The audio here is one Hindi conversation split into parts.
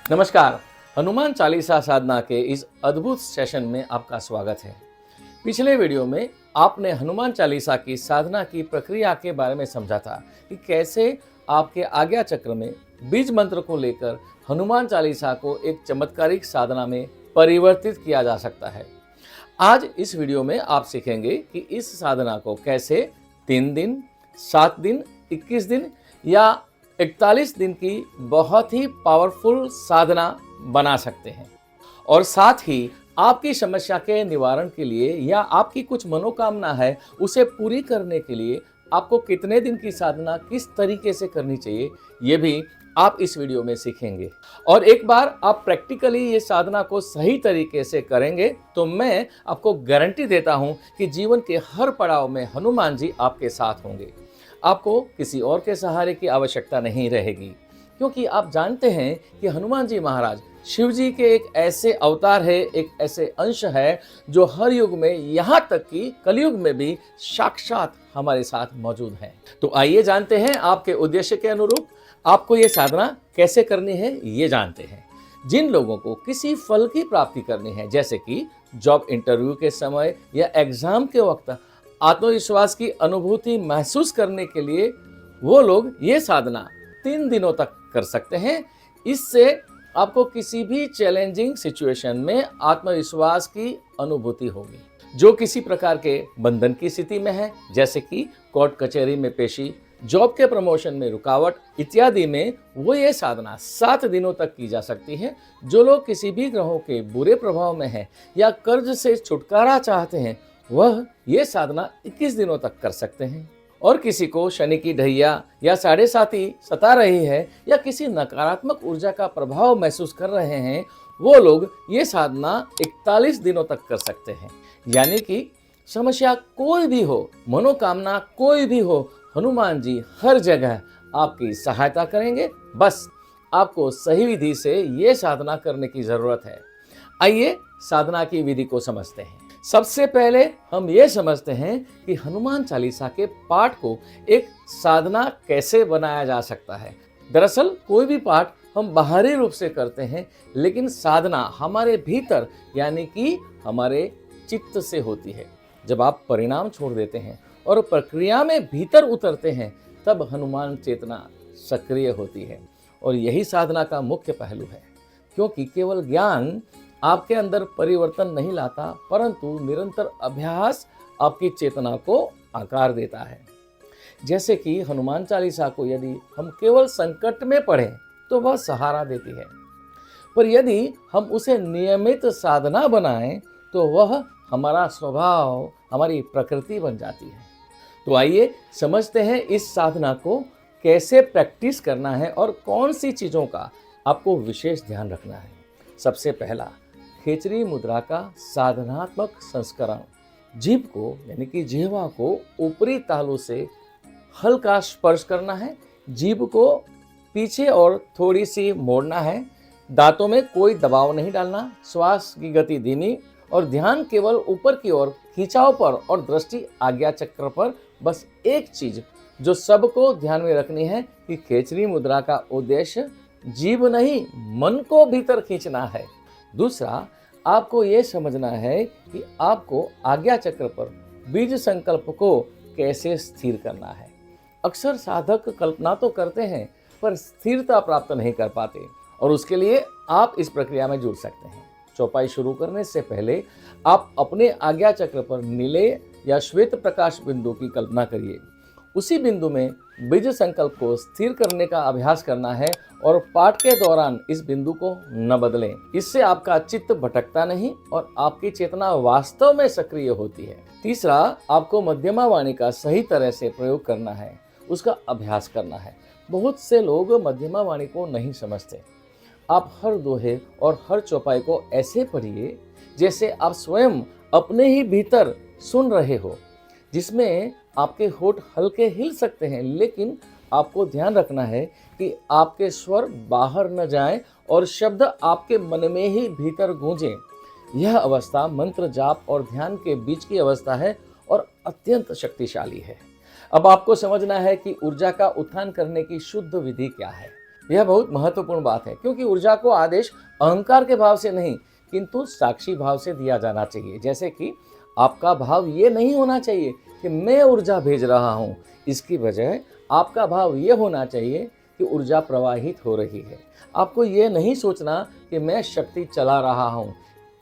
नमस्कार। हनुमान चालीसा साधना के इस अद्भुत सेशन में आपका स्वागत है। पिछले वीडियो में आपने हनुमान चालीसा की साधना की प्रक्रिया के बारे में समझा था कि कैसे आपके आज्ञा चक्र में बीज मंत्र को लेकर हनुमान चालीसा को एक चमत्कारिक साधना में परिवर्तित किया जा सकता है। आज इस वीडियो में आप सीखेंगे कि इस साधना को कैसे 3 दिन, 7 दिन, 21 दिन या 41 दिन की बहुत ही पावरफुल साधना बना सकते हैं। और साथ ही आपकी समस्या के निवारण के लिए या आपकी कुछ मनोकामना है उसे पूरी करने के लिए आपको कितने दिन की साधना किस तरीके से करनी चाहिए, ये भी आप इस वीडियो में सीखेंगे। और एक बार आप प्रैक्टिकली ये साधना को सही तरीके से करेंगे तो मैं आपको गारंटी देता हूं कि जीवन के हर पड़ाव में हनुमान जी आपके साथ होंगे। आपको किसी और के सहारे की आवश्यकता नहीं रहेगी, क्योंकि आप जानते हैं कि हनुमान जी महाराज शिव जी के एक ऐसे अवतार है, एक ऐसे अंश है जो हर युग में, यहाँ तक कि कलयुग में भी साक्षात हमारे साथ मौजूद हैं। तो आइए जानते हैं आपके उद्देश्य के अनुरूप आपको ये साधना कैसे करनी है, ये जानते हैं। जिन लोगों को किसी फल की प्राप्ति करनी है, जैसे कि जॉब इंटरव्यू के समय या एग्जाम के वक्त आत्मविश्वास की अनुभूति महसूस करने के लिए, वो लोग ये साधना 3 दिनों तक कर सकते हैं। इससे आपको किसी भी चैलेंजिंग सिचुएशन में आत्मविश्वास की अनुभूति होगी। जो किसी प्रकार के बंधन की स्थिति में है, जैसे कि कोर्ट कचहरी में पेशी, जॉब के प्रमोशन में रुकावट इत्यादि में, वो ये साधना 7 दिनों तक की जा सकती है। जो लोग किसी भी ग्रहों के बुरे प्रभाव में हैं या कर्ज से छुटकारा चाहते हैं, वह ये साधना 21 दिनों तक कर सकते हैं। और किसी को शनि की ढैया या 7.5 सता रही है या किसी नकारात्मक ऊर्जा का प्रभाव महसूस कर रहे हैं, वो लोग ये साधना 41 दिनों तक कर सकते हैं। यानी कि समस्या कोई भी हो, मनोकामना कोई भी हो, हनुमान जी हर जगह आपकी सहायता करेंगे। बस आपको सही विधि से ये साधना करने की जरूरत है। आइए साधना की विधि को समझते हैं। सबसे पहले हम ये समझते हैं कि हनुमान चालीसा के पाठ को एक साधना कैसे बनाया जा सकता है। दरअसल कोई भी पाठ हम बाहरी रूप से करते हैं, लेकिन साधना हमारे भीतर यानी कि हमारे चित्त से होती है। जब आप परिणाम छोड़ देते हैं और प्रक्रिया में भीतर उतरते हैं, तब हनुमान चेतना सक्रिय होती है। और यही साधना का मुख्य पहलू है, क्योंकि केवल ज्ञान आपके अंदर परिवर्तन नहीं लाता, परंतु निरंतर अभ्यास आपकी चेतना को आकार देता है। जैसे कि हनुमान चालीसा को यदि हम केवल संकट में पढ़ें तो वह सहारा देती है, पर यदि हम उसे नियमित साधना बनाएं तो वह हमारा स्वभाव, हमारी प्रकृति बन जाती है। तो आइए समझते हैं इस साधना को कैसे प्रैक्टिस करना है और कौन सी चीज़ों का आपको विशेष ध्यान रखना है। सबसे पहला, खेचरी मुद्रा का साधनात्मक संस्करण। जीभ को यानी कि जिह्वा को ऊपरी तालू से हल्का स्पर्श करना है। जीभ को पीछे और थोड़ी सी मोड़ना है। दांतों में कोई दबाव नहीं डालना। श्वास की गति धीमी और ध्यान केवल ऊपर की ओर खिंचाव पर और दृष्टि आज्ञा चक्र पर। बस एक चीज जो सबको ध्यान में रखनी है कि खेचरी मुद्रा का उद्देश्य जीभ नहीं, मन को भीतर खींचना है। दूसरा, आपको यह समझना है कि आपको आज्ञा चक्र पर बीज संकल्प को कैसे स्थिर करना है। अक्सर साधक कल्पना तो करते हैं पर स्थिरता प्राप्त नहीं कर पाते, और उसके लिए आप इस प्रक्रिया में जुड़ सकते हैं। चौपाई शुरू करने से पहले आप अपने आज्ञा चक्र पर नीले या श्वेत प्रकाश बिंदु की कल्पना करिए। उसी बिंदु में बीज संकल्प को स्थिर करने का अभ्यास करना है और पाठ के दौरान इस बिंदु को न बदलें। इससे आपका चित्त भटकता नहीं और आपकी चेतना वास्तव में सक्रिय होती है। तीसरा, आपको मध्यमा वाणी का सही तरह से प्रयोग करना है, उसका अभ्यास करना है। बहुत से लोग मध्यमा वाणी को नहीं समझते। आप हर दोहे और हर चौपाई को ऐसे पढ़िए जैसे आप स्वयं अपने ही भीतर सुन रहे हो, जिसमें आपके होठ हल्के हिल सकते हैं, लेकिन आपको ध्यान रखना है कि आपके स्वर बाहर न जाएं और शब्द आपके मन में ही भीतर गूंजें। यह अवस्था मंत्र जाप और ध्यान के बीच की अवस्था है और अत्यंत शक्तिशाली है। अब आपको समझना है कि ऊर्जा का उत्थान करने की शुद्ध विधि क्या है। यह बहुत महत्वपूर्ण बात है, क्योंकि ऊर्जा को आदेश अहंकार के भाव से नहीं किंतु साक्षी भाव से दिया जाना चाहिए। जैसे कि आपका भाव ये नहीं होना चाहिए कि मैं ऊर्जा भेज रहा हूँ, इसकी बजाय आपका भाव ये होना चाहिए कि ऊर्जा प्रवाहित हो रही है। आपको ये नहीं सोचना कि मैं शक्ति चला रहा हूँ,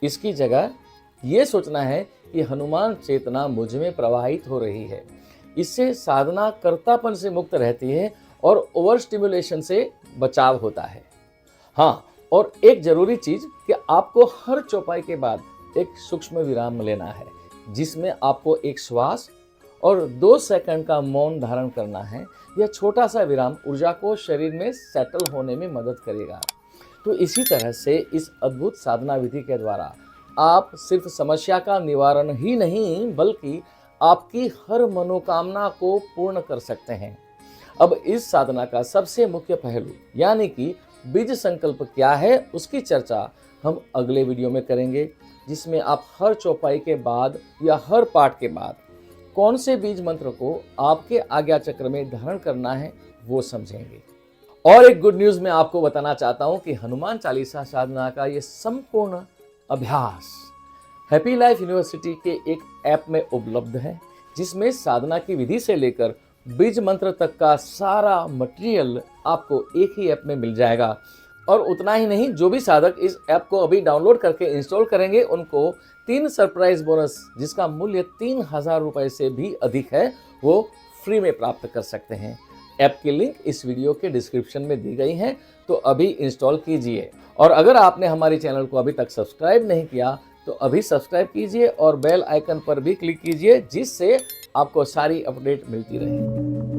इसकी जगह ये सोचना है कि हनुमान चेतना मुझ में प्रवाहित हो रही है। इससे साधना कर्तापन से मुक्त रहती है और ओवर स्टिमुलेशन से बचाव होता है। हाँ, और एक जरूरी चीज कि आपको हर चौपाई के बाद एक सूक्ष्म विराम लेना है, जिसमें आपको एक श्वास और 2 सेकंड का मौन धारण करना है। यह छोटा सा विराम ऊर्जा को शरीर में सेटल होने में मदद करेगा। तो इसी तरह से इस अद्भुत साधना विधि के द्वारा आप सिर्फ समस्या का निवारण ही नहीं बल्कि आपकी हर मनोकामना को पूर्ण कर सकते हैं। अब इस साधना का सबसे मुख्य पहलू यानी कि बीज संकल्प क्या है, उसकी चर्चा हम अगले वीडियो में करेंगे, जिसमें आप हर चौपाई के बाद या हर पाठ के बाद कौन से बीज मंत्र को आपके आज्ञा चक्र में धारण करना है वो समझेंगे। और एक गुड न्यूज मैं आपको बताना चाहता हूं कि हनुमान चालीसा साधना का ये संपूर्ण अभ्यास हैप्पी लाइफ यूनिवर्सिटी के एक ऐप में उपलब्ध है, जिसमें साधना की विधि से लेकर बीज मंत्र तक का सारा मटेरियल आपको एक ही ऐप में मिल जाएगा। और उतना ही नहीं, जो भी साधक इस ऐप को अभी डाउनलोड करके इंस्टॉल करेंगे उनको 3 सरप्राइज बोनस, जिसका मूल्य 3000 रुपए से भी अधिक है, वो फ्री में प्राप्त कर सकते हैं। ऐप की लिंक इस वीडियो के डिस्क्रिप्शन में दी गई है, तो अभी इंस्टॉल कीजिए। और अगर आपने हमारे चैनल को अभी तक सब्सक्राइब नहीं किया तो अभी सब्सक्राइब कीजिए और बेल आइकन पर भी क्लिक कीजिए, जिससे आपको सारी अपडेट मिलती रहे।